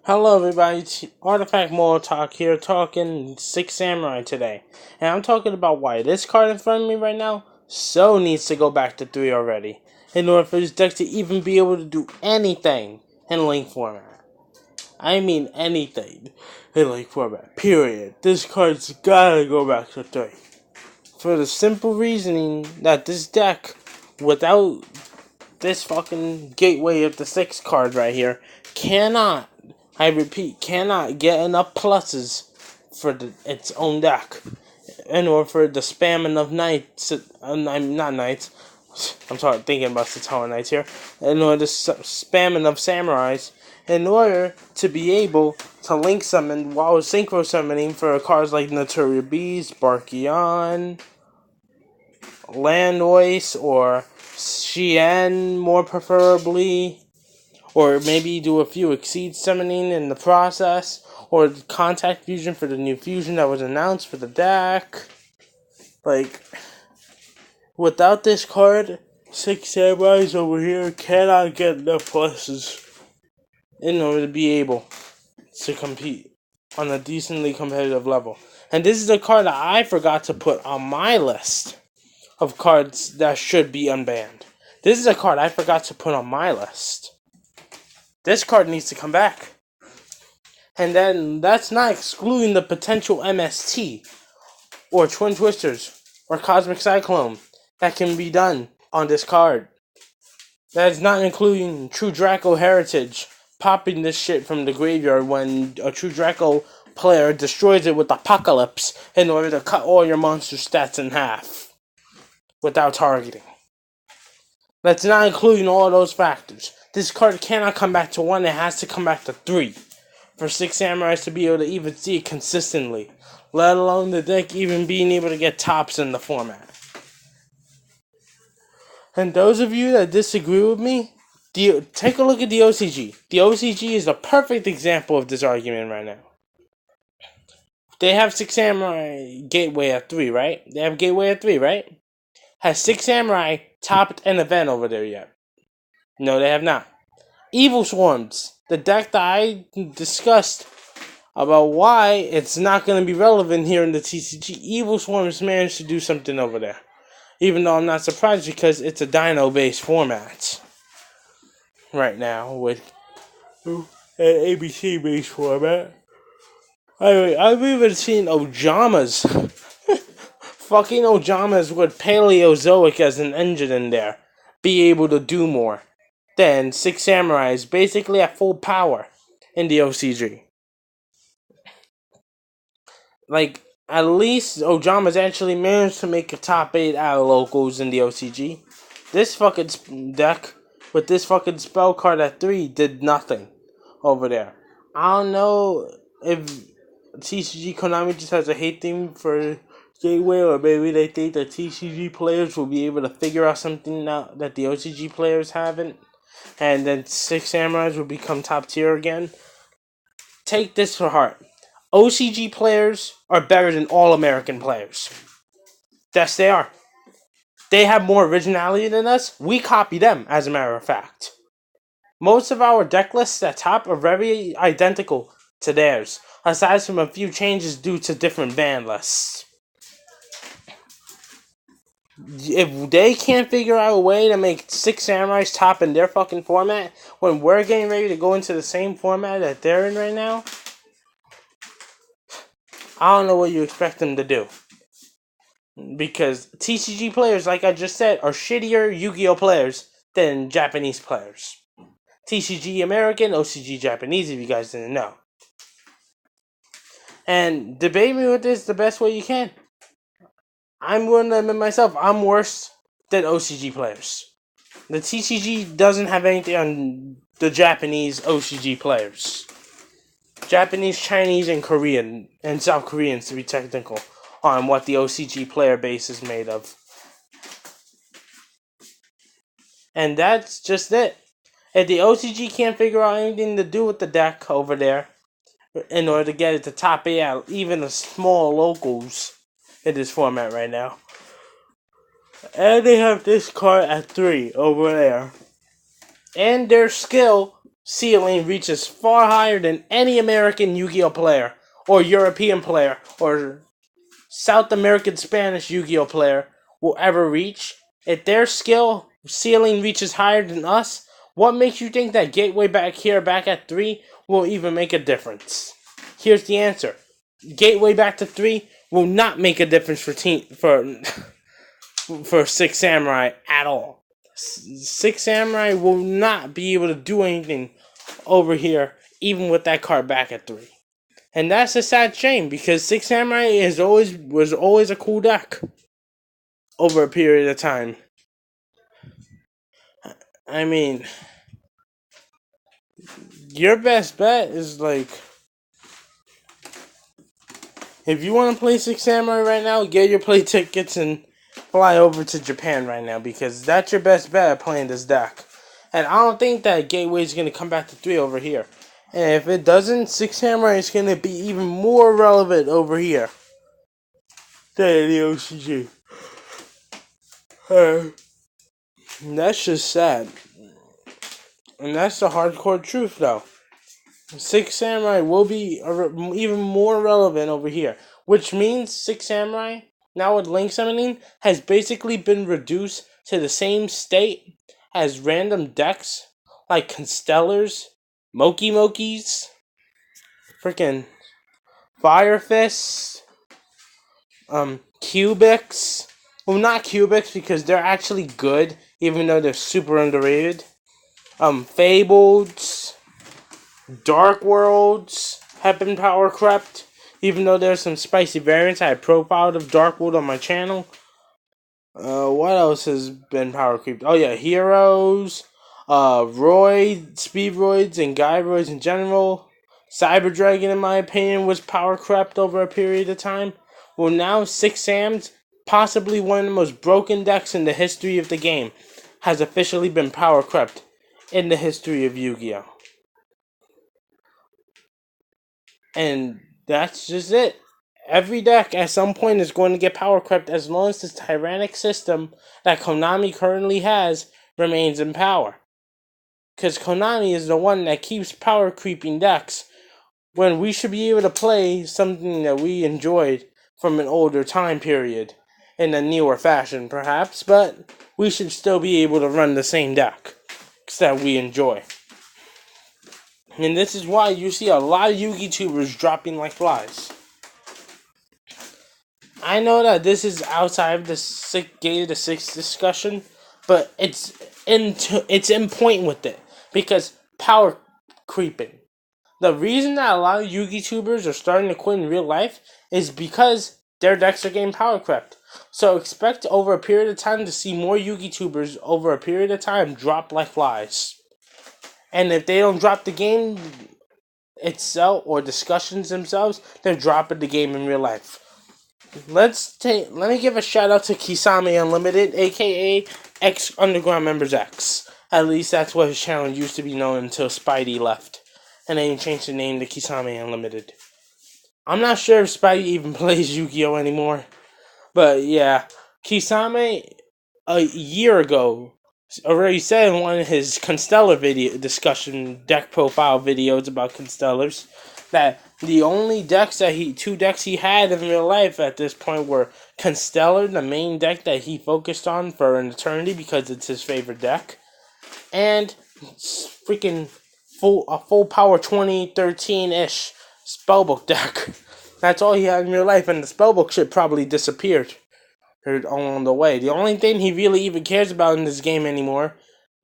Hello everybody, it's Artifact Talk here, talking 6 Samurai today. And I'm talking about why this card in front of me right now so needs to go back to 3 already, in order for this deck to even be able to do anything in Link format. I mean anything in Link format, period. This card's gotta go back to 3. For the simple reasoning that this deck, without this fucking gateway of the 6 card right here, cannot, I repeat, cannot get enough pluses for its own deck in order for the spamming of knights, not knights, I'm sorry, thinking about the Tower Knights here, in order to spamming of samurais, in order to be able to link summon while synchro summoning for cards like Naturia Beast, Barkion, Landois, or Shien more preferably, or maybe do a few Exceed summoning in the process, or Contact Fusion for the new fusion that was announced for the deck. Like, without this card, 6 Samurais over here cannot get enough pluses in order to be able to compete on a decently competitive level. And this is a card that I forgot to put on my list of cards that should be unbanned. This is a card I forgot to put on my list. This card needs to come back. And then that's not excluding the potential MST or Twin Twisters or Cosmic Cyclone that can be done on this card. That is not including True Draco Heritage, popping this shit from the graveyard when a True Draco player destroys it with Apocalypse in order to cut all your monster stats in half without targeting. That's not including all those factors. This card cannot come back to 1, it has to come back to 3 for 6 Samurais to be able to even see it consistently, let alone the deck even being able to get tops in the format. And those of you that disagree with me, take a look at the OCG. The OCG is a perfect example of this argument right now. They have 6 Samurai Gateway at 3, right? They have Gateway at 3, right? Has 6 Samurai topped an event over there yet? No, they have not. Evil Swarms, the deck that I discussed about why it's not going to be relevant here in the TCG. Evil Swarms managed to do something over there. Even though I'm not surprised because it's a Dino-based format right now with an ABC-based format. I've even seen Ojamas. Fucking Ojamas with Paleozoic as an engine in there be able to do more than 6 Samurais basically at full power in the OCG. Like, at least Ojamas actually managed to make a top 8 out of locals in the OCG. This fucking deck with this fucking spell card at 3 did nothing over there. I don't know if TCG Konami just has a hate thing for Gateway, or maybe they think that TCG players will be able to figure out something now that the OCG players haven't, and then 6 Samurais will become top tier again. Take this to heart. OCG players are better than all American players. Yes, they are. They have more originality than us. We copy them, as a matter of fact. Most of our deck lists at top are very identical to theirs, aside from a few changes due to different ban lists. If they can't figure out a way to make 6 Samurais top in their fucking format, when we're getting ready to go into the same format that they're in right now, I don't know what you expect them to do. Because TCG players, like I just said, are shittier Yu-Gi-Oh players than Japanese players. TCG American, OCG Japanese, if you guys didn't know. And debate me with this the best way you can. I'm willing to admit myself, I'm worse than OCG players. The TCG doesn't have anything on the Japanese OCG players. Japanese, Chinese, and Korean, and South Koreans to be technical, on what the OCG player base is made of. And that's just it. If the OCG can't figure out anything to do with the deck over there, in order to get it to top 8 out, even the small locals in this format right now, and they have this card at 3 over there, and their skill ceiling reaches far higher than any American Yu-Gi-Oh player, or European player, or South American Spanish Yu-Gi-Oh player will ever reach. If their skill ceiling reaches higher than us, what makes you think that Gateway back here, back at 3, will even make a difference? Here's the answer. Gateway back to 3 will not make a difference for Six Samurai at all. Six Samurai will not be able to do anything over here, even with that card back at 3. And that's a sad shame, because Six Samurai was always a cool deck over a period of time. I mean, your best bet is like, if you want to play Six Samurai right now, get your play tickets and fly over to Japan right now, because that's your best bet at playing this deck. And I don't think that Gateway is going to come back to 3 over here. And if it doesn't, Six Samurai is going to be even more relevant over here than the OCG. That's just sad. And that's the hardcore truth, though. Six Samurai will be even more relevant over here. Which means Six Samurai, now with Link Summoning, has basically been reduced to the same state as random decks like Constellars, Moki Mokis, freaking Fire Fists, Cubics. Well, not Cubics, because they're actually good, even though they're super underrated. Fabled, Dark Worlds have been power crept, even though there's some spicy variants. I profiled of Dark World on my channel. What else has been power creeped? Oh yeah, Heroes, Speedroids, and Gyroids in general. Cyber Dragon, in my opinion, was power crept over a period of time. Well, now Six Sam's, possibly one of the most broken decks in the history of the game, has officially been power crept in the history of Yu-Gi-Oh! And that's just it. Every deck at some point is going to get power crept, as long as this tyrannic system that Konami currently has remains in power. Because Konami is the one that keeps power creeping decks, when we should be able to play something that we enjoyed from an older time period, in a newer fashion perhaps, but we should still be able to run the same deck that we enjoy. And this is why you see a lot of YugiTubers dropping like flies. I know that this is outside of the Gate of the Six discussion, but it's in point with it, because power creeping. The reason that a lot of YugiTubers are starting to quit in real life is because their decks are getting power crept. So expect over a period of time to see more YugiTubers over a period of time drop like flies. And if they don't drop the game itself or discussions themselves, they're dropping the game in real life. Let me give a shout out to Kisame Unlimited, aka X Underground Members X. At least that's what his channel used to be known until Spidey left, and then he changed the name to Kisame Unlimited. I'm not sure if Spidey even plays Yu-Gi-Oh anymore, but yeah, Kisame a year ago already said in one of his Constellar video discussion deck profile videos about Constellars that the only two decks he had in real life at this point were Constellar, the main deck that he focused on for an eternity because it's his favorite deck, and freaking full power 2013-ish spellbook deck. That's all he had in real life, and the spellbook shit probably disappeared along the way. The only thing he really even cares about in this game anymore,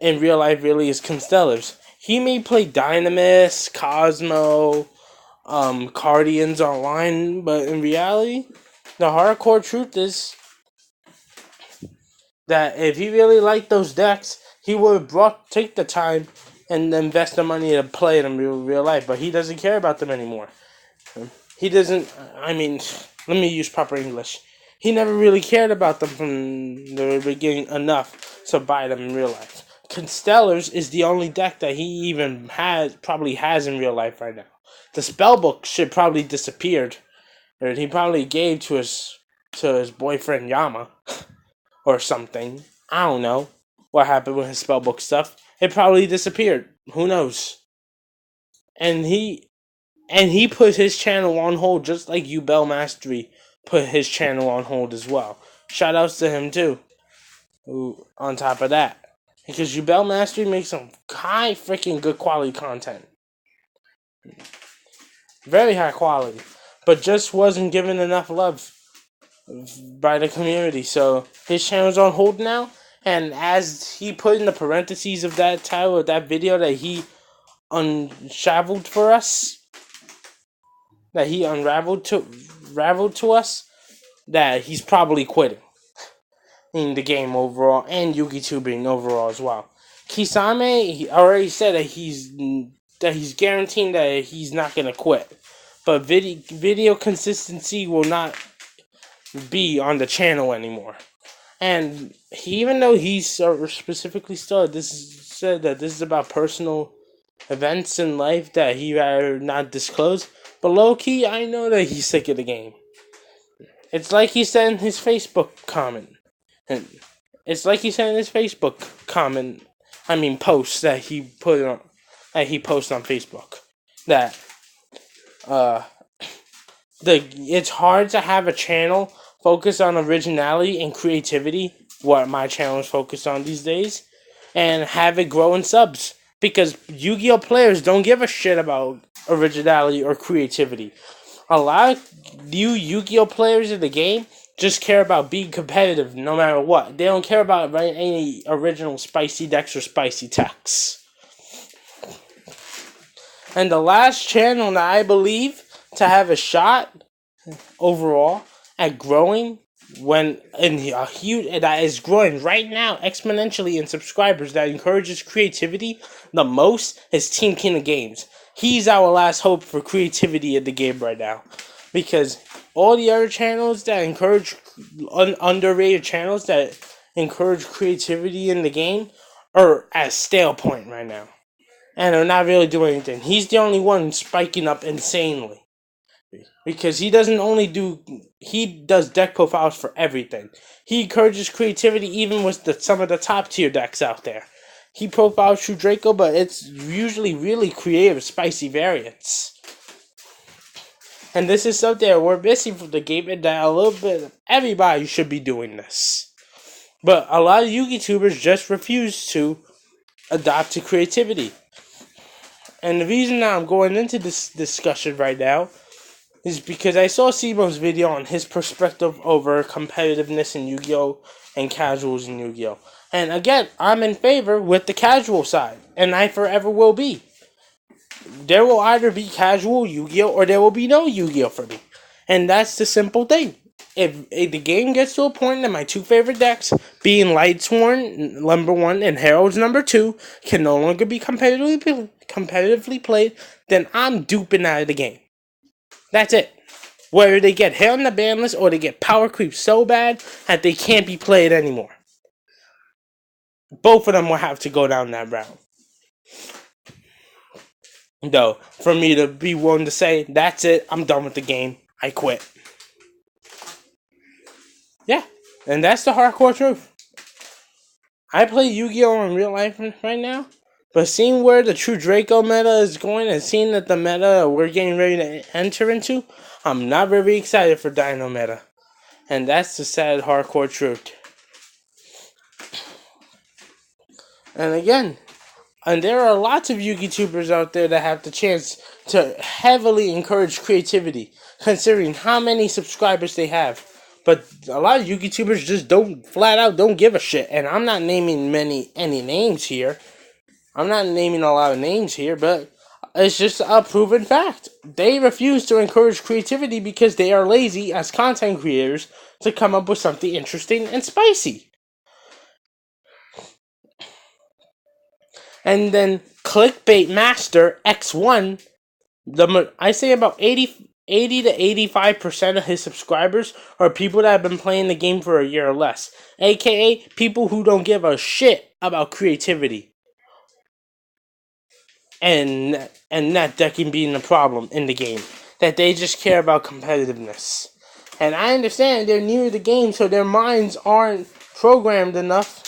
in real life, really, is Constellars. He may play Dynamis, Cosmo, Cardians online, but in reality, the hardcore truth is that if he really liked those decks, he would have take the time and invest the money to play them in real life, but he doesn't care about them anymore. He doesn't, let me use proper English. He never really cared about them from the beginning enough to buy them in real life. Constellars is the only deck that he even probably has in real life right now. The spellbook shit probably disappeared, or he probably gave to his boyfriend Yama, or something. I don't know what happened with his spellbook stuff. It probably disappeared. Who knows? and he put his channel on hold just like Ubel Mastery put his channel on hold as well. Shout outs to him too. Who, on top of that, because Ubel Mastery makes some high freaking good quality content, very high quality, but just wasn't given enough love by the community. So his channel's on hold now, and as he put in the parentheses of that title of that video that he unraveled for us, that he unraveled to us, that he's probably quitting in the game overall and YugiTubing overall as well. Kisame, he already said that he's guaranteeing that he's not gonna quit, but video consistency will not be on the channel anymore. And even though he's specifically said that this is about personal events in life that he rather not disclose, but low key, I know that he's sick of the game. It's like he said in his Facebook comment. Post that he put on, that he posted on Facebook, that it's hard to have a channel focused on originality and creativity, what my channel is focused on these days, and have it grow in subs, because Yu-Gi-Oh players don't give a shit about originality or creativity. A lot of new Yu-Gi-Oh players in the game just care about being competitive no matter what. They don't care about any original spicy decks or spicy techs. And the last channel that I believe to have a shot overall at growing that is growing right now exponentially in subscribers, that encourages creativity the most, is Team King of Games. He's our last hope for creativity in the game right now, because all the other channels that encourage underrated channels that encourage creativity in the game are at stale point right now, and are not really doing anything. He's the only one spiking up insanely, because he does deck profiles for everything. He encourages creativity even with some of the top tier decks out there. He profiles True Draco, but it's usually really creative, spicy variants. And this is something that we're missing from the game, and that a little bit of everybody should be doing this. But a lot of YugiTubers just refuse to adopt to creativity. And the reason that I'm going into this discussion right now is because I saw Simo's video on his perspective over competitiveness in Yu-Gi-Oh! And casuals in Yu-Gi-Oh! And again, I'm in favor with the casual side, and I forever will be. There will either be casual Yu-Gi-Oh! Or there will be no Yu-Gi-Oh! For me. And that's the simple thing. If the game gets to a point that my two favorite decks, being Lightsworn number 1 and Herald's number 2, can no longer be competitively played, then I'm duping out of the game. That's it. Whether they get hit on the ban list or they get power creep so bad that they can't be played anymore. Both of them will have to go down that route. Though, for me to be willing to say, that's it, I'm done with the game, I quit. Yeah, and that's the hardcore truth. I play Yu-Gi-Oh! In real life right now, but seeing where the True Draco meta is going, and seeing that the meta we're getting ready to enter into, I'm not very excited for Dino meta. And that's the sad hardcore truth. And again, and there are lots of YugiTubers out there that have the chance to heavily encourage creativity, considering how many subscribers they have. But a lot of YugiTubers just don't give a shit. And I'm not naming any names here. I'm not naming a lot of names here, but it's just a proven fact. They refuse to encourage creativity because they are lazy as content creators to come up with something interesting and spicy. And then Clickbait Master X1, I say about 80 to 85% of his subscribers are people that have been playing the game for a year or less, aka people who don't give a shit about creativity and net decking being the problem in the game, that they just care about competitiveness. And I understand they're new to the game, so their minds aren't programmed enough,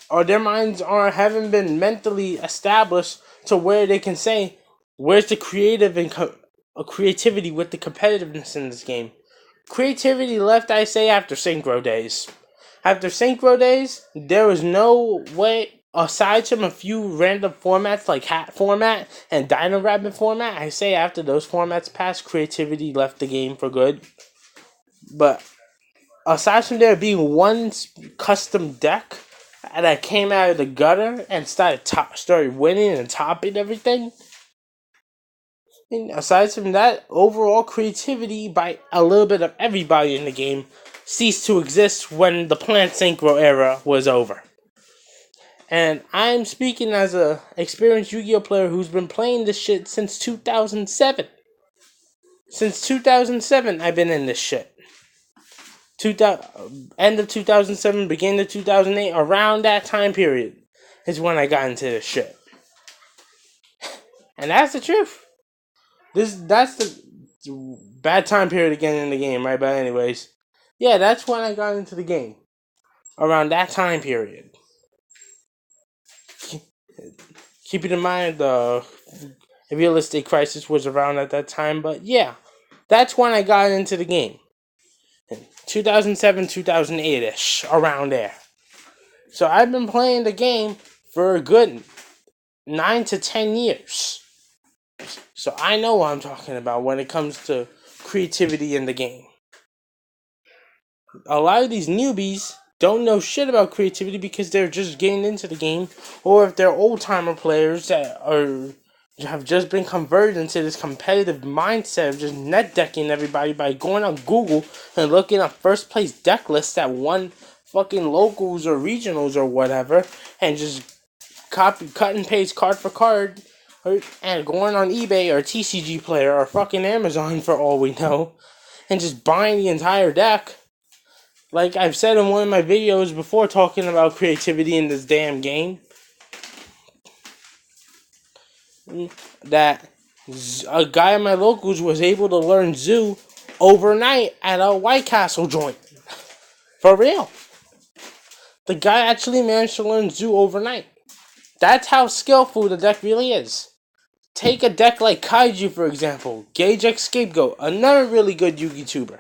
or their minds haven't been mentally established to where they can say, where's the creativity with the competitiveness in this game? Creativity left, I say, after Synchro days. After Synchro days, there was no way, aside from a few random formats like Hat format and Dino Rabbit format, I say after those formats passed, creativity left the game for good. But aside from there being one custom deck that came out of the gutter and started winning and topping everything, and aside from that, overall creativity by a little bit of everybody in the game ceased to exist when the Plant Synchro era was over. And I'm speaking as a experienced Yu-Gi-Oh player who's been playing this shit since 2007. Since 2007, I've been in this shit. End of 2007, beginning of 2008, around that time period is when I got into this shit. And that's the truth. That's the bad time period again in the game, right? But anyways, yeah, that's when I got into the game. Around that time period. Keeping in mind the real estate crisis was around at that time, but yeah, that's when I got into the game. 2007, 2008-ish, around there. So I've been playing the game for a good 9 to 10 years. So I know what I'm talking about when it comes to creativity in the game. A lot of these newbies don't know shit about creativity because they're just getting into the game, or if they're old-timer players that have just been converted into this competitive mindset of just net decking everybody by going on Google and looking up first place deck lists that won fucking locals or regionals or whatever, and just cut and paste card for card, and going on eBay or TCG Player or fucking Amazon for all we know, and just buying the entire deck. Like I've said in one of my videos before talking about creativity in this damn game, that a guy in my locals was able to learn Zoo overnight at a White Castle joint. For real. The guy actually managed to learn Zoo overnight. That's how skillful the deck really is. Take a deck like Kaiju, for example. Gauge X Scapegoat, another really good YUGITUBER,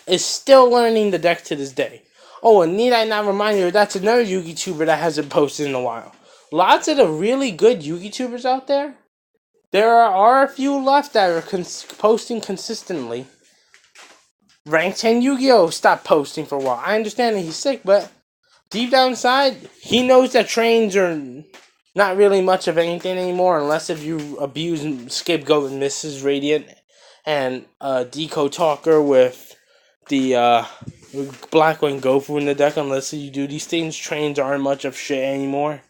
is still learning the deck to this day. Oh, and need I not remind you, that's another YugiTuber that hasn't posted in a while. Lots of the really good YugiTubers out there. There are a few left that are posting consistently. Rank 10 Yu-Gi-Oh! Stopped posting for a while. I understand that he's sick, but deep down inside, he knows that trains are not really much of anything anymore unless if you abuse Scapegoat and Mrs. Radiant and Deco Talker with the Blackwing Gofu in the deck. Unless you do these things, trains aren't much of shit anymore.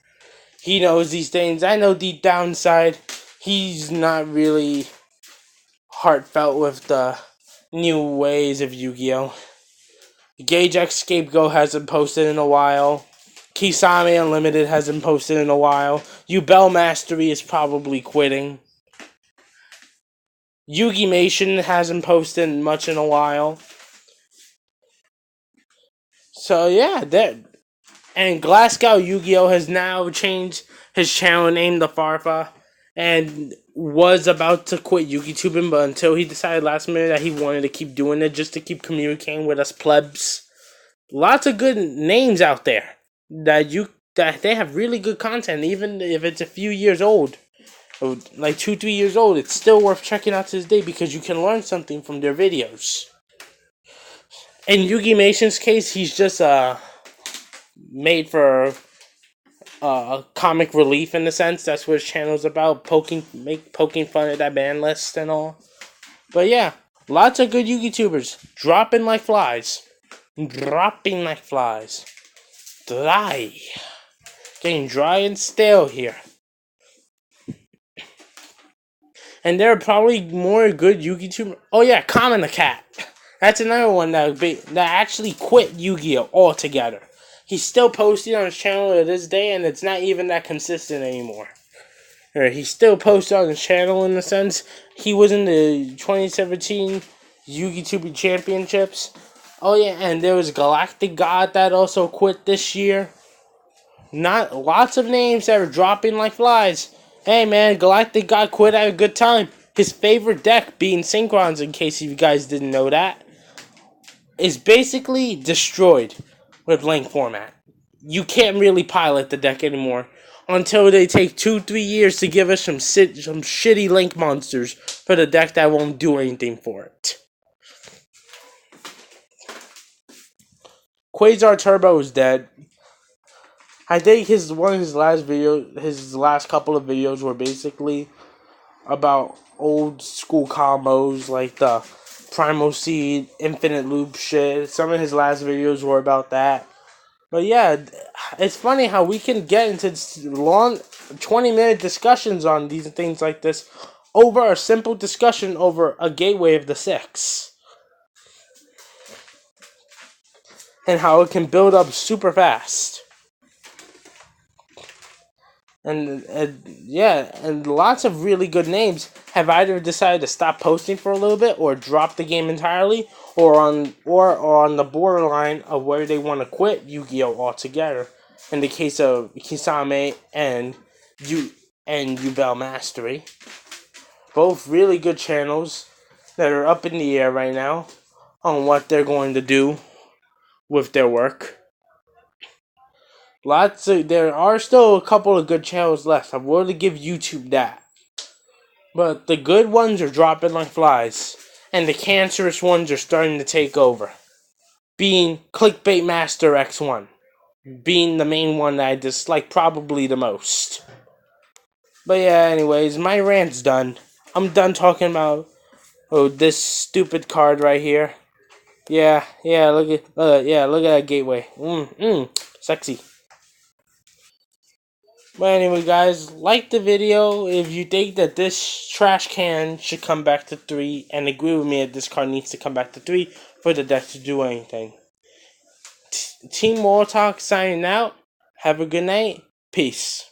He knows these things. I know deep down inside, he's not really heartfelt with the new ways of Yu-Gi-Oh! Gauge X Scapegoat hasn't posted in a while. Kisame Unlimited hasn't posted in a while. Yubel Mastery is probably quitting. Yugi Mation hasn't posted much in a while. So yeah, and Glasgow Yu-Gi-Oh! Has now changed his channel name to Farfa, and was about to quit YugiTubing, but until he decided last minute that he wanted to keep doing it just to keep communicating with us plebs. Lots of good names out there that they have really good content, even if it's a few years old, like 2-3 years old. It's still worth checking out to this day because you can learn something from their videos. In Yugi Mation's case, he's just made for comic relief in a sense. That's what his channel's about, poking fun at that ban list and all. But yeah, lots of good YugiTubers dropping like flies. Dropping like flies. Dry. Getting dry and stale here. And there are probably more good YugiTubers. Oh yeah, Common the Cat. That's another one that actually quit Yu-Gi-Oh! Altogether. He's still posting on his channel to this day, and it's not even that consistent anymore. He's still posted on his channel in a sense. He was in the 2017 YugiTuber Championships. Oh yeah, and there was Galactic God that also quit this year. Not lots of names that are dropping like flies. Hey man, Galactic God quit at a good time. His favorite deck, being Synchrons, in case you guys didn't know that, is basically destroyed with Link format. You can't really pilot the deck anymore until they take 2-3 years to give us some shitty Link monsters for the deck that won't do anything for it. Quasar Turbo is dead. I think his last couple of videos were basically about old school combos like the Primal Seed, Infinite Loop shit. Some of his last videos were about that. But yeah, it's funny how we can get into long 20-minute discussions on these things like this over a simple discussion over a gateway of the 6. And how it can build up super fast. And lots of really good names have either decided to stop posting for a little bit or drop the game entirely, or on the borderline of where they want to quit Yu-Gi-Oh altogether. In the case of Kisame and Yubel Mastery, both really good channels that are up in the air right now on what they're going to do with their work. There are still a couple of good channels left. I'm willing to give YouTube that. But the good ones are dropping like flies. And the cancerous ones are starting to take over. Being Clickbait Master X1. Being the main one that I dislike probably the most. But yeah, anyways, my rant's done. I'm done talking about this stupid card right here. Yeah, look at that gateway. Sexy. But anyway, guys, like the video if you think that this trash can should come back to 3, and agree with me that this card needs to come back to 3 for the deck to do anything. Team Wartalk signing out. Have a good night. Peace.